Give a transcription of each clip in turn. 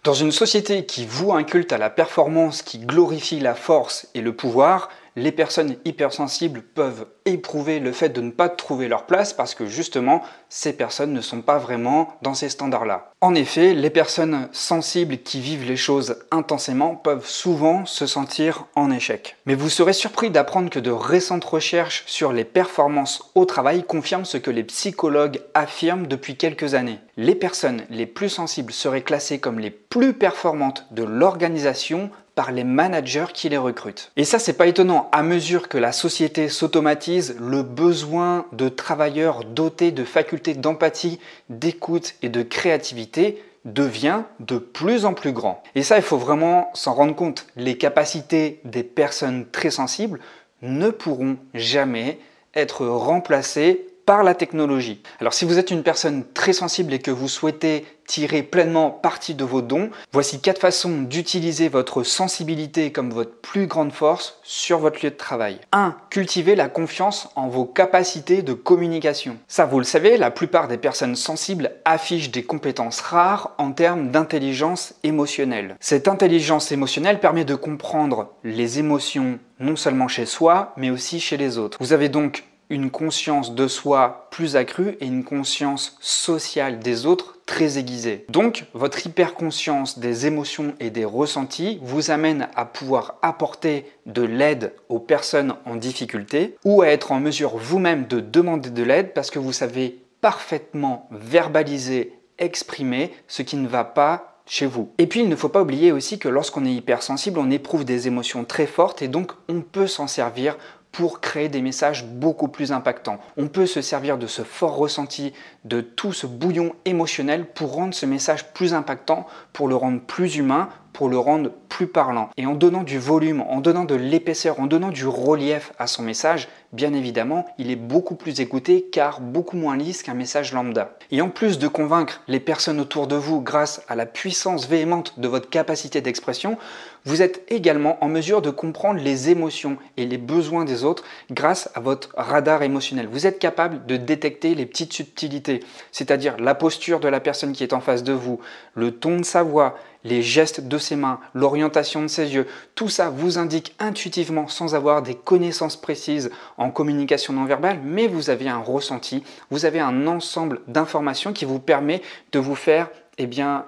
Dans une société qui voue un culte à la performance, qui glorifie la force et le pouvoir, les personnes hypersensibles peuvent éprouver le fait de ne pas trouver leur place parce que justement, ces personnes ne sont pas vraiment dans ces standards-là. En effet, les personnes sensibles qui vivent les choses intensément peuvent souvent se sentir en échec. Mais vous serez surpris d'apprendre que de récentes recherches sur les performances au travail confirment ce que les psychologues affirment depuis quelques années. Les personnes les plus sensibles seraient classées comme les plus performantes de l'organisation par les managers qui les recrutent. Et ça, c'est pas étonnant. À mesure que la société s'automatise, le besoin de travailleurs dotés de facultés d'empathie, d'écoute et de créativité devient de plus en plus grand. Et ça, il faut vraiment s'en rendre compte. Les capacités des personnes très sensibles ne pourront jamais être remplacées par la technologie. Alors si vous êtes une personne très sensible et que vous souhaitez tirer pleinement parti de vos dons, voici 4 façons d'utiliser votre sensibilité comme votre plus grande force sur votre lieu de travail. 1. Cultivez la confiance en vos capacités de communication. Ça, vous le savez, la plupart des personnes sensibles affichent des compétences rares en termes d'intelligence émotionnelle. Cette intelligence émotionnelle permet de comprendre les émotions non seulement chez soi, mais aussi chez les autres. Vous avez donc une conscience de soi plus accrue et une conscience sociale des autres très aiguisée. Donc, votre hyperconscience des émotions et des ressentis vous amène à pouvoir apporter de l'aide aux personnes en difficulté ou à être en mesure vous-même de demander de l'aide parce que vous savez parfaitement verbaliser, exprimer ce qui ne va pas chez vous. Et puis, il ne faut pas oublier aussi que lorsqu'on est hypersensible, on éprouve des émotions très fortes et donc on peut s'en servir pour créer des messages beaucoup plus impactants. On peut se servir de ce fort ressenti, de tout ce bouillon émotionnel pour rendre ce message plus impactant, pour le rendre plus humain, pour le rendre plus parlant. Et en donnant du volume, en donnant de l'épaisseur, en donnant du relief à son message, bien évidemment, il est beaucoup plus écouté car beaucoup moins lisse qu'un message lambda. Et en plus de convaincre les personnes autour de vous grâce à la puissance véhémente de votre capacité d'expression, vous êtes également en mesure de comprendre les émotions et les besoins des autres grâce à votre radar émotionnel. Vous êtes capable de détecter les petites subtilités, c'est-à-dire la posture de la personne qui est en face de vous, le ton de sa voix, les gestes de ses mains, l'orientation de ses yeux. Tout ça vous indique intuitivement sans avoir des connaissances précises en communication non verbale, mais vous avez un ressenti, vous avez un ensemble d'informations qui vous permet de vous faire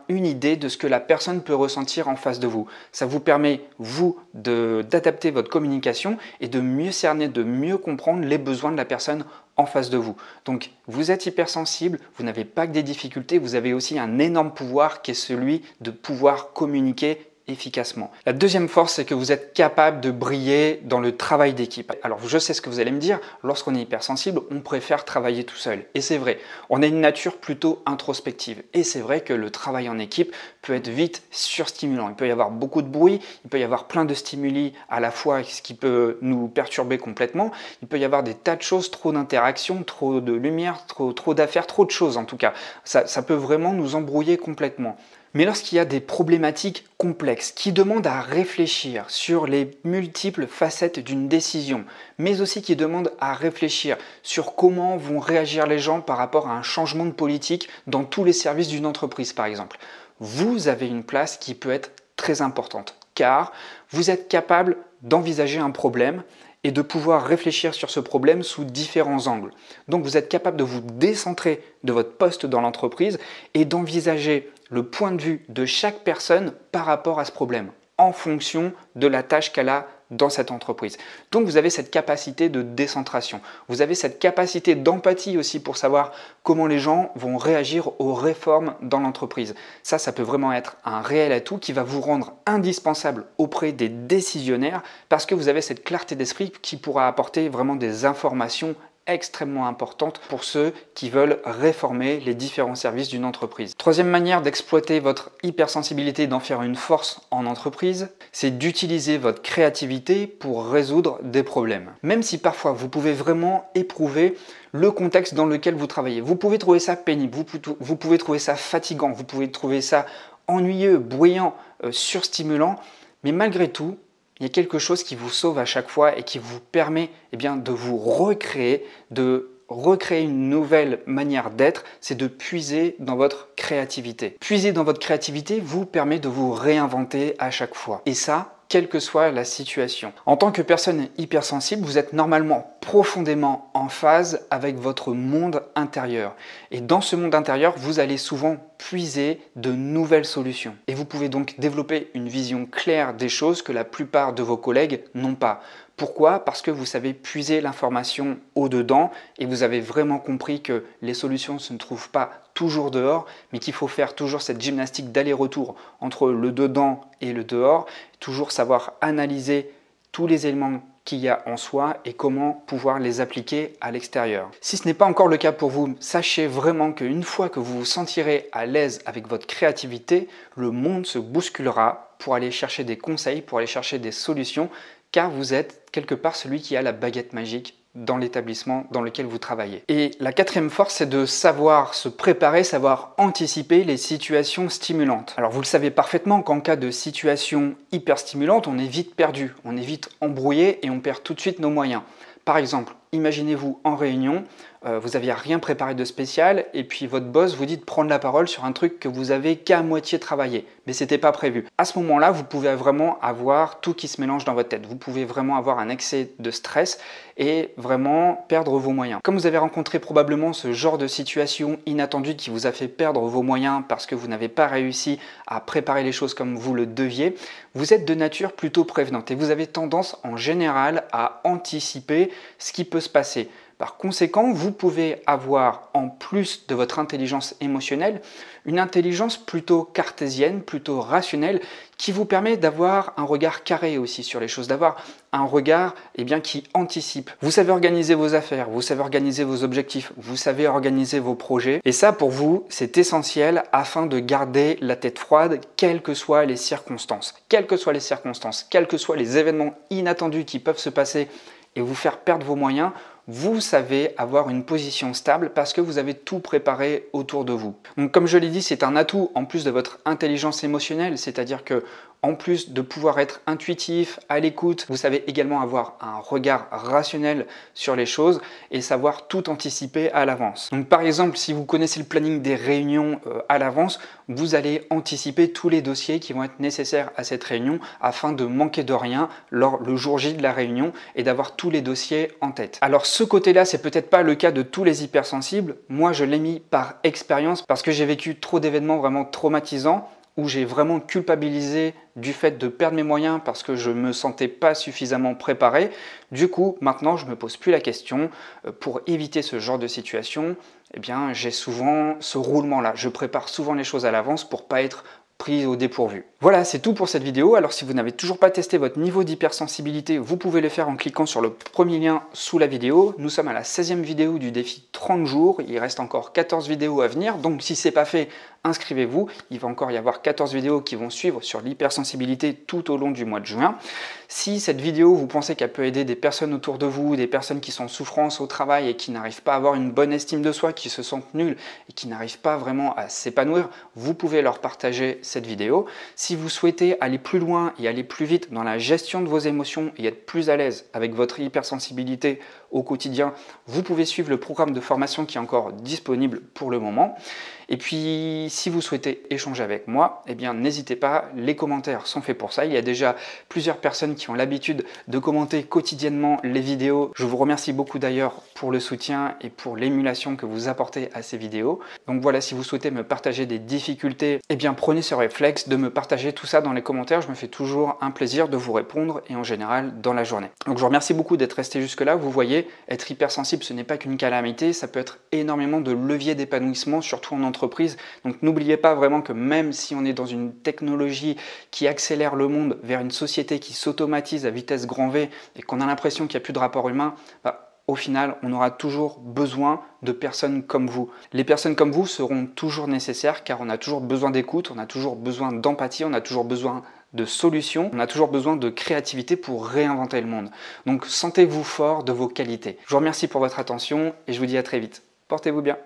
une idée de ce que la personne peut ressentir en face de vous. Ça vous permet, vous, d'adapter votre communication et de mieux cerner, de mieux comprendre les besoins de la personne en face de vous. Donc, vous êtes hypersensible, vous n'avez pas que des difficultés, vous avez aussi un énorme pouvoir qui est celui de pouvoir communiquer efficacement. La deuxième force, c'est que vous êtes capable de briller dans le travail d'équipe. Alors, je sais ce que vous allez me dire, lorsqu'on est hypersensible, on préfère travailler tout seul. Et c'est vrai, on a une nature plutôt introspective. Et c'est vrai que le travail en équipe peut être vite surstimulant. Il peut y avoir beaucoup de bruit, il peut y avoir plein de stimuli à la fois, ce qui peut nous perturber complètement. Il peut y avoir des tas de choses, trop d'interactions, trop de lumière, trop d'affaires, trop de choses en tout cas. Ça peut vraiment nous embrouiller complètement. Mais lorsqu'il y a des problématiques complexes qui demandent à réfléchir sur les multiples facettes d'une décision, mais aussi qui demandent à réfléchir sur comment vont réagir les gens par rapport à un changement de politique dans tous les services d'une entreprise par exemple, vous avez une place qui peut être très importante car vous êtes capable d'envisager un problème et de pouvoir réfléchir sur ce problème sous différents angles. Donc vous êtes capable de vous décentrer de votre poste dans l'entreprise et d'envisager le point de vue de chaque personne par rapport à ce problème, en fonction de la tâche qu'elle a dans cette entreprise. Donc vous avez cette capacité de décentration, vous avez cette capacité d'empathie aussi pour savoir comment les gens vont réagir aux réformes dans l'entreprise. Ça peut vraiment être un réel atout qui va vous rendre indispensable auprès des décisionnaires parce que vous avez cette clarté d'esprit qui pourra apporter vraiment des informations extrêmement importante pour ceux qui veulent réformer les différents services d'une entreprise. Troisième manière d'exploiter votre hypersensibilité et d'en faire une force en entreprise, c'est d'utiliser votre créativité pour résoudre des problèmes. Même si parfois vous pouvez vraiment éprouver le contexte dans lequel vous travaillez. Vous pouvez trouver ça pénible, vous pouvez trouver ça fatigant, vous pouvez trouver ça ennuyeux, bruyant, surstimulant, mais malgré tout, il y a quelque chose qui vous sauve à chaque fois et qui vous permet de vous recréer, de recréer une nouvelle manière d'être, c'est de puiser dans votre créativité. Puiser dans votre créativité vous permet de vous réinventer à chaque fois. Et ça, quelle que soit la situation. En tant que personne hypersensible, vous êtes normalement profondément en phase avec votre monde intérieur. Et dans ce monde intérieur, vous allez souvent puiser de nouvelles solutions. Et vous pouvez donc développer une vision claire des choses que la plupart de vos collègues n'ont pas. Pourquoi? Parce que vous savez puiser l'information au-dedans et vous avez vraiment compris que les solutions se ne trouvent pas toujours dehors, mais qu'il faut faire toujours cette gymnastique d'aller-retour entre le dedans et le dehors, toujours savoir analyser tous les éléments qu'il y a en soi et comment pouvoir les appliquer à l'extérieur. Si ce n'est pas encore le cas pour vous, sachez vraiment qu'une fois que vous vous sentirez à l'aise avec votre créativité, le monde se bousculera pour aller chercher des conseils, pour aller chercher des solutions, car vous êtes quelque part celui qui a la baguette magique dans l'établissement dans lequel vous travaillez. Et la quatrième force, c'est de savoir se préparer, savoir anticiper les situations stimulantes. Alors vous le savez parfaitement qu'en cas de situation hyper stimulante, on est vite perdu, on est vite embrouillé et on perd tout de suite nos moyens. Par exemple, imaginez-vous en réunion, vous n'aviez rien préparé de spécial et puis votre boss vous dit de prendre la parole sur un truc que vous avez qu'à moitié travaillé, mais ce n'était pas prévu. À ce moment-là, vous pouvez vraiment avoir tout qui se mélange dans votre tête. Vous pouvez vraiment avoir un excès de stress et vraiment perdre vos moyens. Comme vous avez rencontré probablement ce genre de situation inattendue qui vous a fait perdre vos moyens parce que vous n'avez pas réussi à préparer les choses comme vous le deviez, vous êtes de nature plutôt prévenante et vous avez tendance en général à anticiper ce qui peut se passer. Par conséquent, vous pouvez avoir, en plus de votre intelligence émotionnelle, une intelligence plutôt cartésienne, plutôt rationnelle, qui vous permet d'avoir un regard carré aussi sur les choses, d'avoir un regard qui anticipe. Vous savez organiser vos affaires, vous savez organiser vos objectifs, vous savez organiser vos projets. Et ça, pour vous, c'est essentiel afin de garder la tête froide, quelles que soient les circonstances. Quelles que soient les circonstances, quels que soient les événements inattendus qui peuvent se passer et vous faire perdre vos moyens, vous savez avoir une position stable parce que vous avez tout préparé autour de vous. Donc comme je l'ai dit, c'est un atout en plus de votre intelligence émotionnelle, c'est-à-dire que en plus de pouvoir être intuitif, à l'écoute, vous savez également avoir un regard rationnel sur les choses et savoir tout anticiper à l'avance. Donc par exemple, si vous connaissez le planning des réunions à l'avance, vous allez anticiper tous les dossiers qui vont être nécessaires à cette réunion afin de manquer de rien le jour J de la réunion et d'avoir tous les dossiers en tête. Alors ce côté-là, c'est peut-être pas le cas de tous les hypersensibles. Moi, je l'ai mis par expérience parce que j'ai vécu trop d'événements vraiment traumatisants où j'ai vraiment culpabilisé du fait de perdre mes moyens parce que je ne me sentais pas suffisamment préparé. Du coup, maintenant, je ne me pose plus la question. Pour éviter ce genre de situation, j'ai souvent ce roulement-là. Je prépare souvent les choses à l'avance pour ne pas être pris au dépourvu. Voilà, c'est tout pour cette vidéo. Alors si vous n'avez toujours pas testé votre niveau d'hypersensibilité, vous pouvez le faire en cliquant sur le premier lien sous la vidéo. Nous sommes à la 16e vidéo du défi 30 jours. Il reste encore 14 vidéos à venir. Donc si ce n'est pas fait, inscrivez-vous. Il va encore y avoir 14 vidéos qui vont suivre sur l'hypersensibilité tout au long du mois de juin. Si cette vidéo, vous pensez qu'elle peut aider des personnes autour de vous, des personnes qui sont en souffrance au travail et qui n'arrivent pas à avoir une bonne estime de soi, qui se sentent nuls et qui n'arrivent pas vraiment à s'épanouir, vous pouvez leur partager cette vidéo. Si vous souhaitez aller plus loin et aller plus vite dans la gestion de vos émotions et être plus à l'aise avec votre hypersensibilité au quotidien, vous pouvez suivre le programme de formation qui est encore disponible pour le moment. Et puis, si vous souhaitez échanger avec moi, n'hésitez pas, les commentaires sont faits pour ça. Il y a déjà plusieurs personnes qui ont l'habitude de commenter quotidiennement les vidéos. Je vous remercie beaucoup d'ailleurs pour le soutien et pour l'émulation que vous apportez à ces vidéos. Donc voilà, si vous souhaitez me partager des difficultés, prenez ce réflexe de me partager tout ça dans les commentaires. Je me fais toujours un plaisir de vous répondre et en général dans la journée. Donc je vous remercie beaucoup d'être resté jusque-là. Vous voyez, être hypersensible, ce n'est pas qu'une calamité, ça peut être énormément de levier d'épanouissement, surtout en entreprise. Donc n'oubliez pas vraiment que même si on est dans une technologie qui accélère le monde vers une société qui s'automatise à vitesse grand V et qu'on a l'impression qu'il n'y a plus de rapport humain, au final, on aura toujours besoin de personnes comme vous. Les personnes comme vous seront toujours nécessaires car on a toujours besoin d'écoute, on a toujours besoin d'empathie, on a toujours besoin de solutions, on a toujours besoin de créativité pour réinventer le monde. Donc sentez-vous fort de vos qualités. Je vous remercie pour votre attention et je vous dis à très vite. Portez-vous bien.